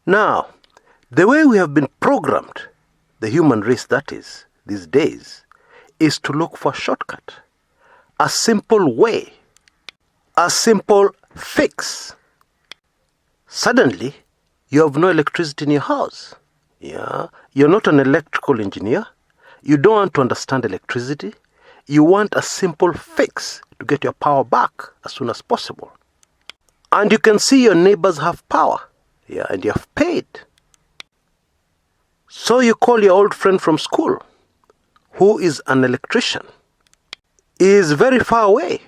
Now, the way we have been programmed, the human race that is, these days, is to look for a shortcut, a simple way, a simple fix. Suddenly, you have no electricity in your house. You're not an electrical engineer. You don't want to understand electricity. You want a simple fix to get your power back as soon as possible. And you can see your neighbors have power. And you have paid. So you call your old friend from school, who is an electrician. He is very far away,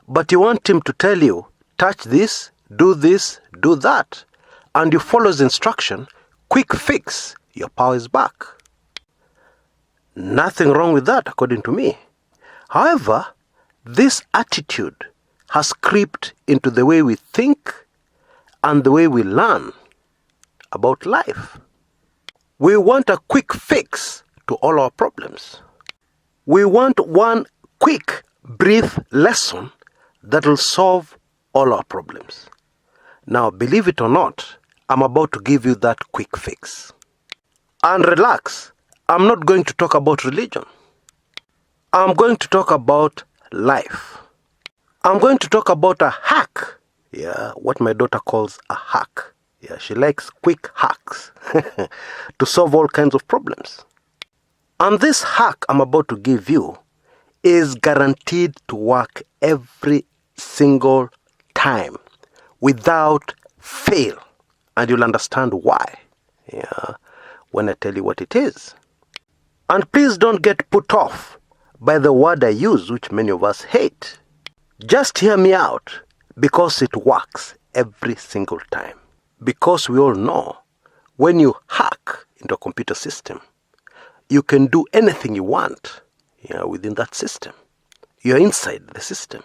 but you want him to tell you, touch this, do that. And you follow his instruction, quick fix, your power is back. Nothing wrong with that, according to me. However, this attitude has crept into the way we think and the way we learn about life. We want a quick fix to all our problems. We want one quick, brief lesson that will solve all our problems. Now, believe it or not, I'm about to give you that quick fix. And relax, I'm not going to talk about religion. I'm going to talk about life. I'm going to talk about a hack. What my daughter calls a hack. She likes quick hacks to solve all kinds of problems. And this hack I'm about to give you is guaranteed to work every single time without fail. And you'll understand why when I tell you what it is. And please don't get put off by the word I use, which many of us hate. Just hear me out, because it works every single time. Because we all know, when you hack into a computer system, you can do anything you want within that system. You're inside the system.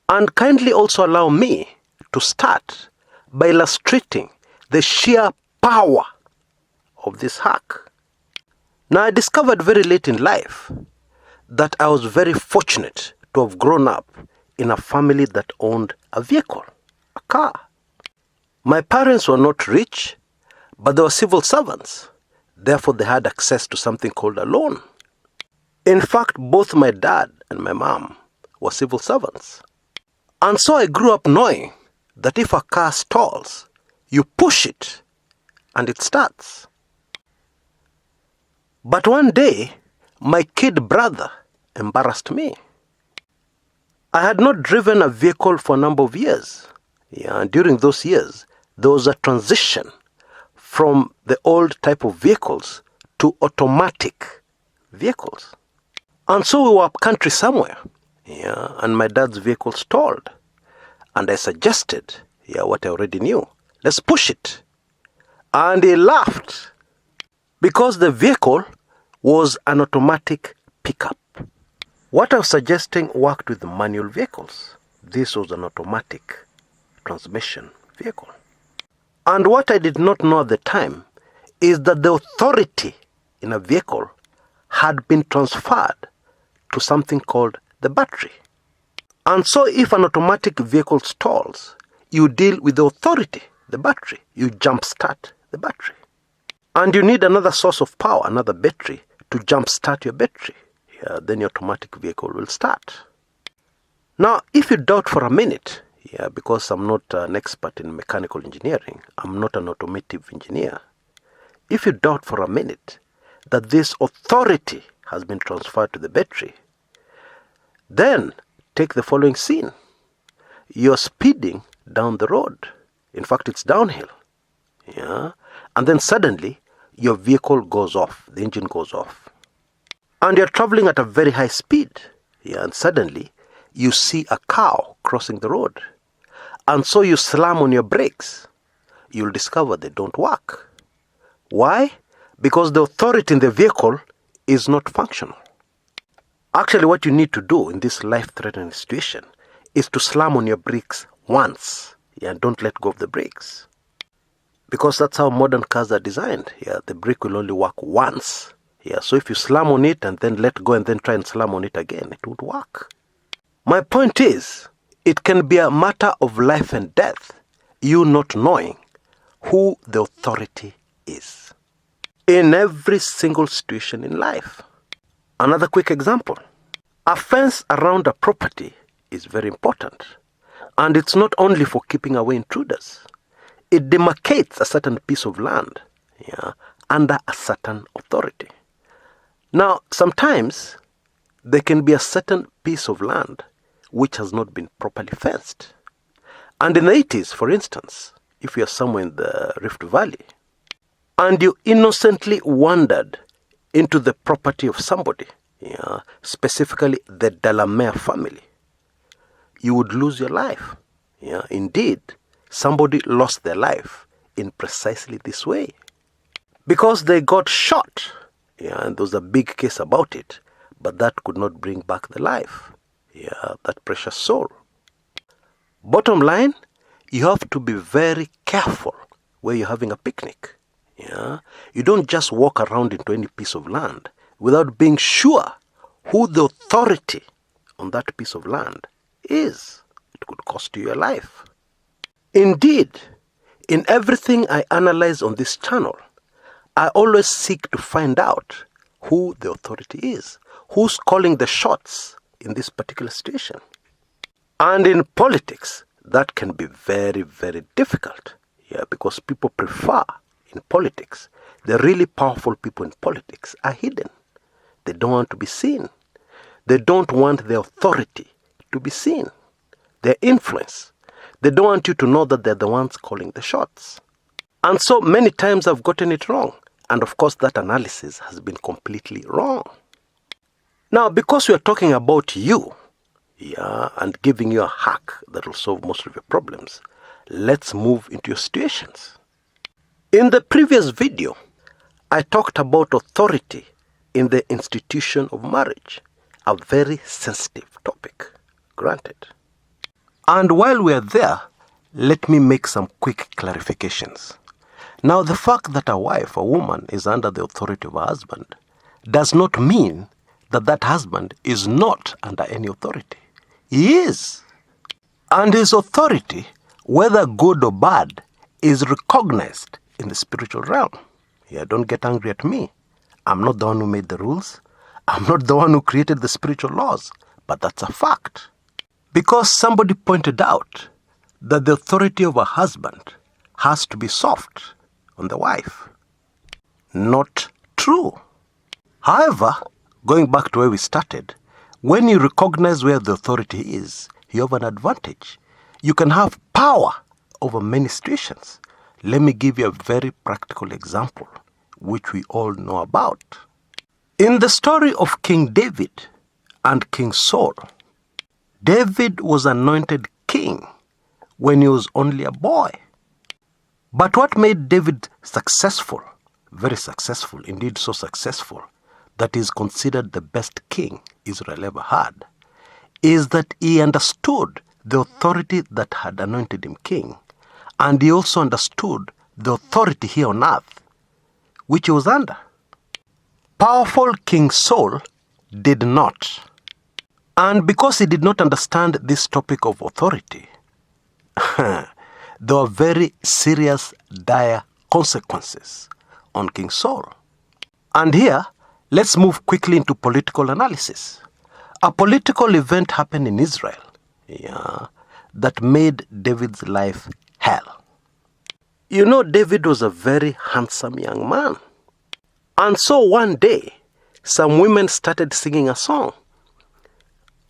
And kindly also allow me to start by illustrating the sheer power of this hack. Now, I discovered very late in life that I was very fortunate to have grown up in a family that owned a vehicle, a car. My parents were not rich, but they were civil servants. Therefore, they had access to something called a loan. In fact, both my dad and my mom were civil servants. And so I grew up knowing that if a car stalls, you push it and it starts. But one day, my kid brother embarrassed me. I had not driven a vehicle for a number of years. And during those years, there was a transition from the old type of vehicles to automatic vehicles. And so we were up country somewhere, and my dad's vehicle stalled. And I suggested, what I already knew, let's push it. And he laughed, because the vehicle was an automatic pickup. What I was suggesting worked with manual vehicles. This was an automatic transmission vehicle. And what I did not know at the time is that the authority in a vehicle had been transferred to something called the battery. And so if an automatic vehicle stalls, you deal with the authority, the battery. You jumpstart the battery. And you need another source of power, another battery, to jumpstart your battery. Then your automatic vehicle will start. Now, if you doubt for a minute, because I'm not an expert in mechanical engineering, I'm not an automotive engineer. If you doubt for a minute that this authority has been transferred to the battery, then take the following scene. You're speeding down the road. In fact, it's downhill. And then suddenly, your vehicle goes off. The engine goes off. And you're traveling at a very high speed. And suddenly, you see a cow crossing the road. And so you slam on your brakes. You'll discover they don't work. Why? Because the authority in the vehicle is not functional. Actually, what you need to do in this life-threatening situation is to slam on your brakes once. And don't let go of the brakes. Because that's how modern cars are designed. The brake will only work once. So if you slam on it and then let go and then try and slam on it again, it won't work. My point is, it can be a matter of life and death, you not knowing who the authority is in every single situation in life. Another quick example. A fence around a property is very important. And it's not only for keeping away intruders. It demarcates a certain piece of land under a certain authority. Now, sometimes there can be a certain piece of land which has not been properly fenced. And in the 80s, for instance, if you are somewhere in the Rift Valley, and you innocently wandered into the property of somebody, specifically the Delamere family, you would lose your life. Indeed, somebody lost their life in precisely this way. Because they got shot. And there was a big case about it. But that could not bring back the life. That precious soul. Bottom line, you have to be very careful where you're having a picnic. You don't just walk around into any piece of land without being sure who the authority on that piece of land is. It could cost you your life. Indeed, in everything I analyze on this channel, I always seek to find out who the authority is, who's calling the shots in this particular situation. And in politics, that can be very, very difficult. Because people prefer in politics, the really powerful people in politics are hidden. They don't want to be seen. They don't want their authority to be seen. Their influence. They don't want you to know that they're the ones calling the shots. And so many times I've gotten it wrong. And of course that analysis has been completely wrong. Now, because we are talking about you, and giving you a hack that will solve most of your problems, let's move into your situations. In the previous video, I talked about authority in the institution of marriage, a very sensitive topic, granted. And while we are there, let me make some quick clarifications. Now, the fact that a wife, a woman, is under the authority of a husband does not mean that that husband is not under any authority. He is. And his authority, whether good or bad, is recognized in the spiritual realm. Don't get angry at me. I'm not the one who made the rules. I'm not the one who created the spiritual laws. But that's a fact. Because somebody pointed out that the authority of a husband has to be soft on the wife. Not true. However, going back to where we started, when you recognize where the authority is, you have an advantage. You can have power over many situations. Let me give you a very practical example, which we all know about. In the story of King David and King Saul, David was anointed king when he was only a boy. But what made David successful, very successful, indeed so successful, that he is considered the best king Israel ever had, is that he understood the authority that had anointed him king, and he also understood the authority here on earth, which he was under. Powerful King Saul did not. And because he did not understand this topic of authority, there were very serious, dire consequences on King Saul. And here, let's move quickly into political analysis. A political event happened in Israel that made David's life hell. You know, David was a very handsome young man. And so one day, some women started singing a song.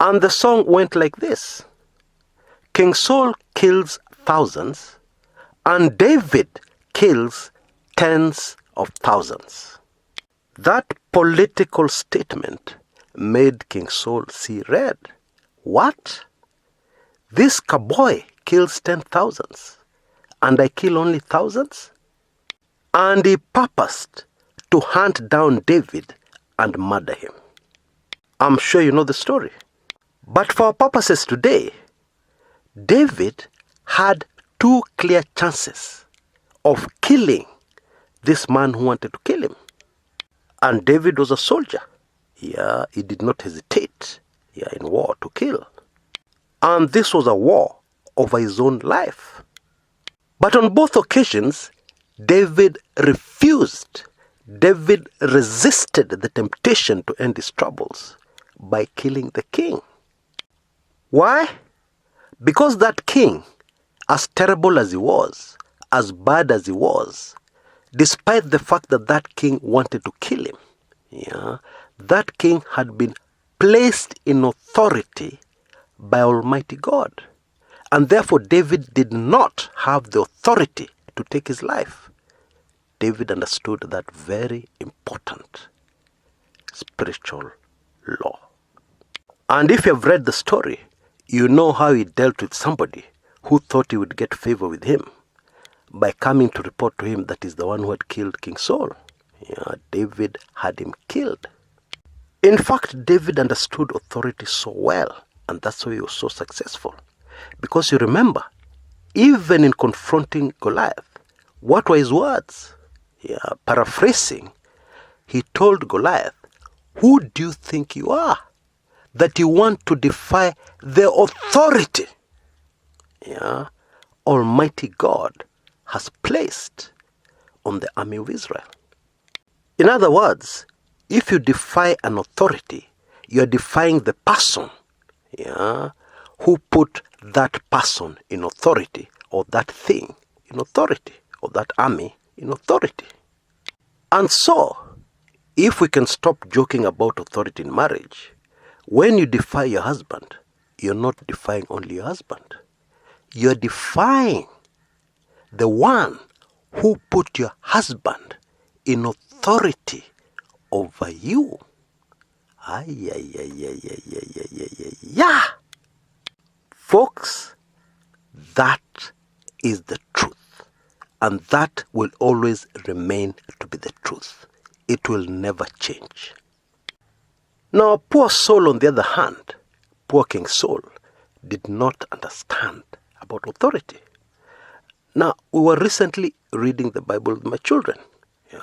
And the song went like this. King Saul kills thousands, and David kills tens of thousands. That political statement made King Saul see red. What? This cowboy kills 10,000s, and I kill only thousands? And he purposed to hunt down David and murder him. I'm sure you know the story. But for our purposes today, David had two clear chances of killing this man who wanted to kill him. And David was a soldier. He did not hesitate in war to kill. And this was a war over his own life. But on both occasions, David refused. David resisted the temptation to end his troubles by killing the king. Why? Because that king, as terrible as he was, as bad as he was, despite the fact that that king wanted to kill him, that king had been placed in authority by Almighty God. And therefore David did not have the authority to take his life. David understood that very important spiritual law. And if you have read the story, you know how he dealt with somebody who thought he would get favor with him by coming to report to him that he's the one who had killed King Saul. David had him killed. In fact, David understood authority so well, and that's why he was so successful. Because you remember, even in confronting Goliath, what were his words? Paraphrasing, he told Goliath, "Who do you think you are, that you want to defy the authority Almighty God has placed on the army of Israel?" In other words, if you defy an authority, you are defying the person who put that person in authority, or that thing in authority, or that army in authority. And so, if we can stop joking about authority in marriage, when you defy your husband, you're not defying only your husband. You're defying the one who put your husband in authority over you. Folks, that is the truth. And that will always remain to be the truth. It will never change. Now, poor Saul, on the other hand, poor King Saul, did not understand about authority. Now, we were recently reading the Bible with my children.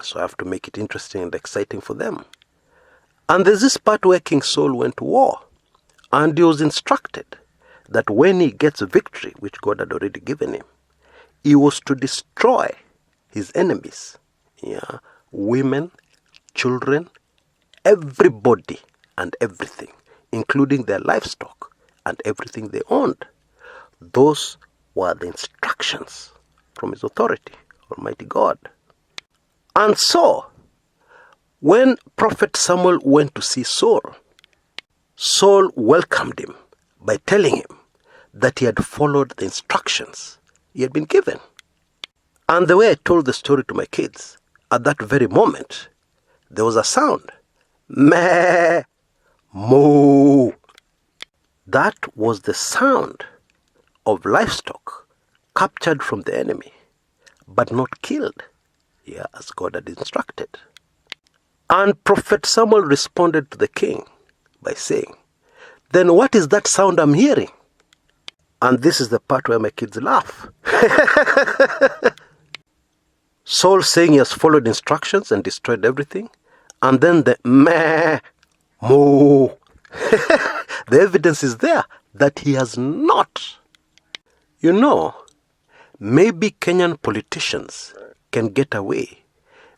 So I have to make it interesting and exciting for them. And there's this part where King Saul went to war. And he was instructed that when he gets a victory, which God had already given him, he was to destroy his enemies. Women, children, everybody and everything, including their livestock and everything they owned. Those were the instructions from his authority, Almighty God. And so, when Prophet Samuel went to see Saul, Saul welcomed him by telling him that he had followed the instructions he had been given. And the way I told the story to my kids, at that very moment, there was a sound. Meh, moo. That was the sound of livestock captured from the enemy, but not killed, as God had instructed. And Prophet Samuel responded to the king by saying, "Then what is that sound I'm hearing?" And this is the part where my kids laugh. Saul saying he has followed instructions and destroyed everything. And then the meh, moo. The evidence is there that he has not. Maybe Kenyan politicians can get away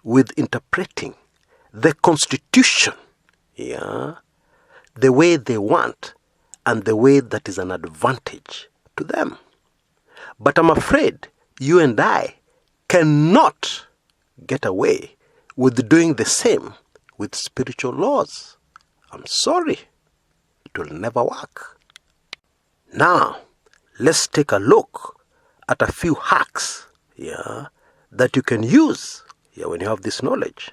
with interpreting the Constitution, the way they want and the way that is an advantage to them. But I'm afraid you and I cannot get away with doing the same with spiritual laws. I'm sorry. It will never work. Now, let's take a look at a few hacks that you can use when you have this knowledge.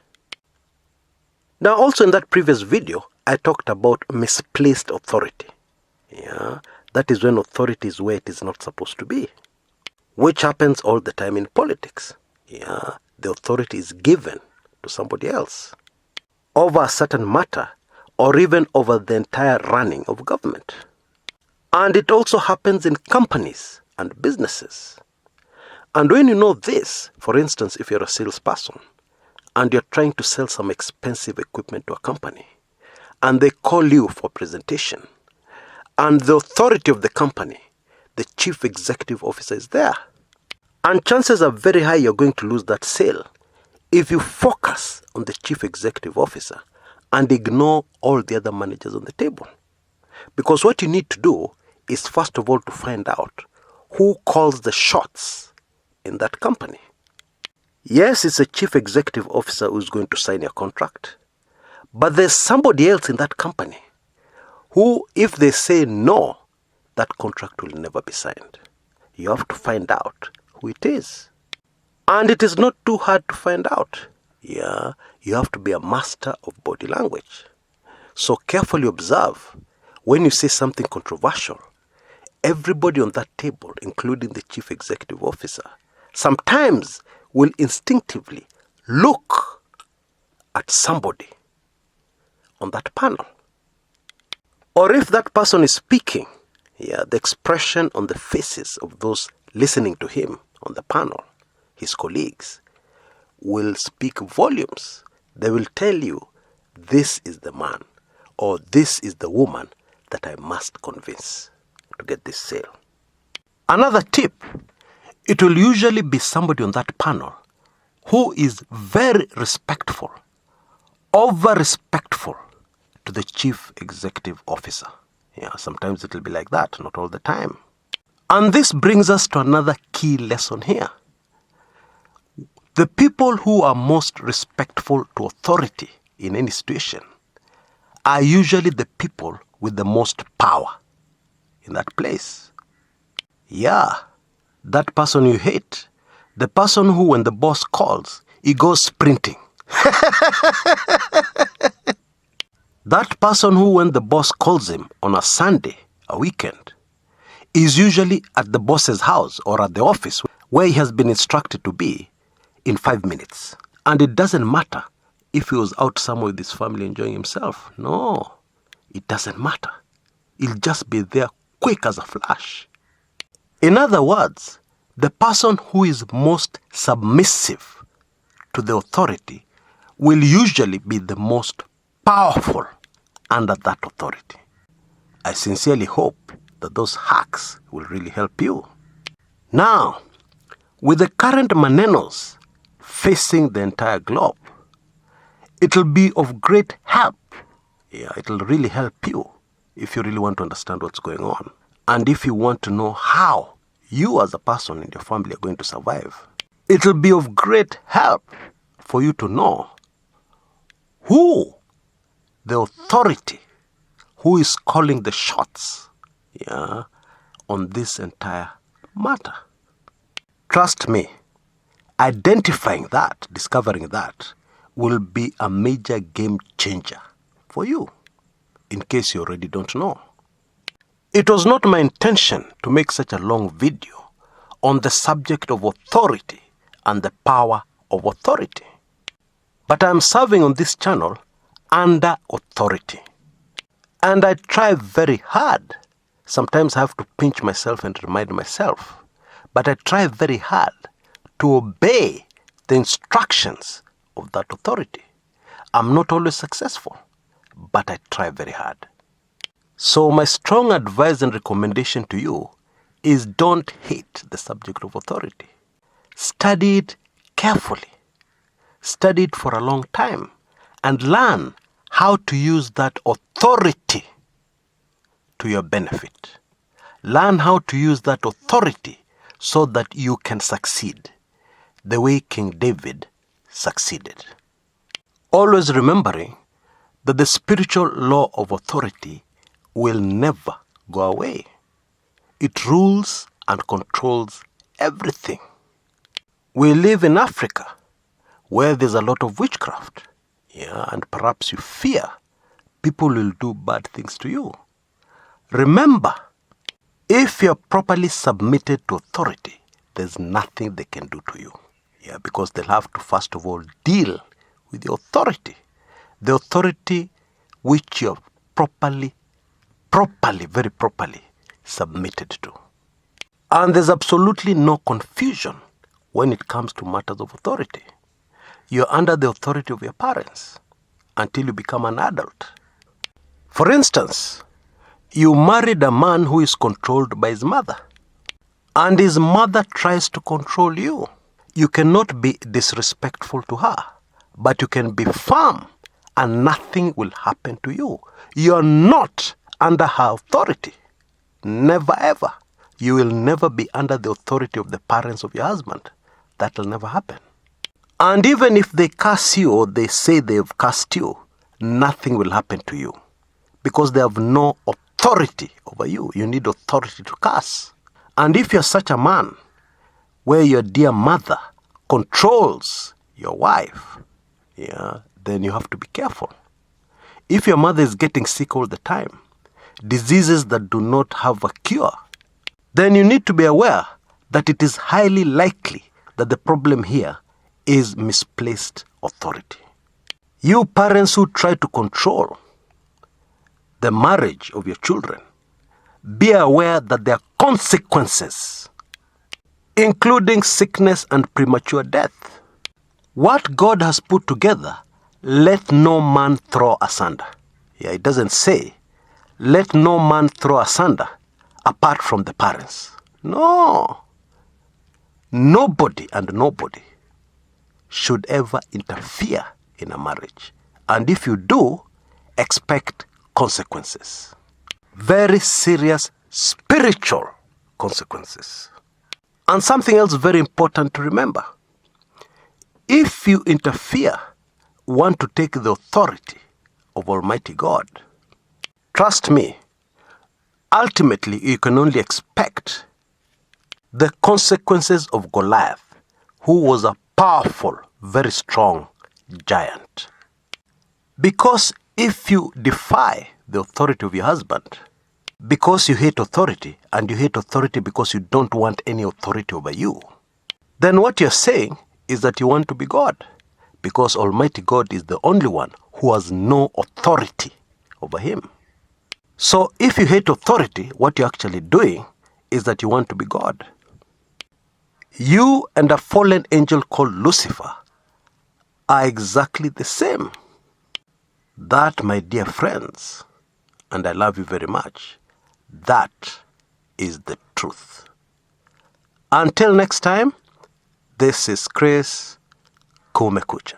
Now, also in that previous video, I talked about misplaced authority. That is when authority is where it is not supposed to be, which happens all the time in politics. The authority is given to somebody else over a certain matter, or even over the entire running of government. And it also happens in companies and businesses. And when you know this, for instance, if you're a salesperson and you're trying to sell some expensive equipment to a company, and they call you for presentation, and the authority of the company, the chief executive officer, is there, And chances are very high you're going to lose that sale if you focus on the chief executive officer and ignore all the other managers on the table. Because what you need to do is first of all to find out who calls the shots in that company. Yes, it's a chief executive officer who's going to sign your contract, but there's somebody else in that company who, if they say no, that contract will never be signed. You have to find out who it is. And it is not too hard to find out. Yeah, you have to be a master of body language. So carefully observe when you say something controversial. Everybody on that table, including the chief executive officer, sometimes will instinctively look at somebody on that panel. Or if that person is speaking, the expression on the faces of those listening to him on the panel, his colleagues, will speak volumes. They will tell you, this is the man or this is the woman that I must convince to get this sale. Another tip, it will usually be somebody on that panel who is very respectful, over-respectful to the chief executive officer. Sometimes it will be like that, not all the time. And this brings us to another key lesson here. The people who are most respectful to authority in any situation are usually the people with the most power in that place. That person you hate, the person who when the boss calls, he goes sprinting. That person who when the boss calls him on a Sunday, a weekend, is usually at the boss's house or at the office where he has been instructed to be in 5 minutes. And it doesn't matter if he was out somewhere with his family enjoying himself. No, it doesn't matter. He'll just be there quick as a flash. In other words, the person who is most submissive to the authority will usually be the most powerful under that authority. I sincerely hope that those hacks will really help you. Now, with the current manenos facing the entire globe, it will be of great help. It will really help you if you really want to understand what's going on. And if you want to know how you as a person in your family are going to survive, it will be of great help for you to know who the authority who is calling the shots on this entire matter. Trust me, identifying that, discovering that, will be a major game changer for you, in case you already don't know. It was not my intention to make such a long video on the subject of authority and the power of authority. But I am serving on this channel under authority. And I try very hard. Sometimes I have to pinch myself and remind myself. But I try very hard to obey the instructions of that authority. I'm not always successful, but I try very hard. So my strong advice and recommendation to you is don't hate the subject of authority. Study it carefully. Study it for a long time and learn how to use that authority to your benefit. Learn how to use that authority so that you can succeed the way King David succeeded. Always remembering that the spiritual law of authority will never go away. It rules and controls everything. We live in Africa where there's a lot of witchcraft. And perhaps you fear people will do bad things to you. Remember, if you're properly submitted to authority, there's nothing they can do to you. Because they'll have to first of all deal with the authority which you're properly, very properly submitted to. And there's absolutely no confusion when it comes to matters of authority. You're under the authority of your parents until you become an adult. For instance, you married a man who is controlled by his mother. and his mother tries to control you, you cannot be disrespectful to her, but you can be firm and nothing will happen to you. You're not under her authority. Never ever. You will never be under the authority of the parents of your husband. That will never happen. And even if they curse you or they say they've cursed you, nothing will happen to you because they have no authority over you. You need authority to curse. And if you're such a man where your dear mother controls your wife, then you have to be careful. If your mother is getting sick all the time, diseases that do not have a cure, then you need to be aware that it is highly likely that the problem here is misplaced authority. You parents who try to control the marriage of your children, be aware that there are consequences, including sickness and premature death. What God has put together, let no man throw asunder. It doesn't say, let no man throw asunder apart from the parents. No. Nobody and nobody should ever interfere in a marriage. And if you do, expect consequences. Very serious spiritual consequences. And something else very important to remember. If you interfere, want to take the authority of Almighty God, trust me, ultimately you can only expect the consequences of Goliath, who was a powerful, very strong giant. Because if you defy the authority of your husband, because you hate authority, and you hate authority because you don't want any authority over you, then what you're saying is that you want to be God, because Almighty God is the only one who has no authority over him. So if you hate authority, what you're actually doing is that you want to be God. You and a fallen angel called Lucifer are exactly the same. That, my dear friends, and I love you very much, that is the truth. Until next time, this is Chris Kumekucha.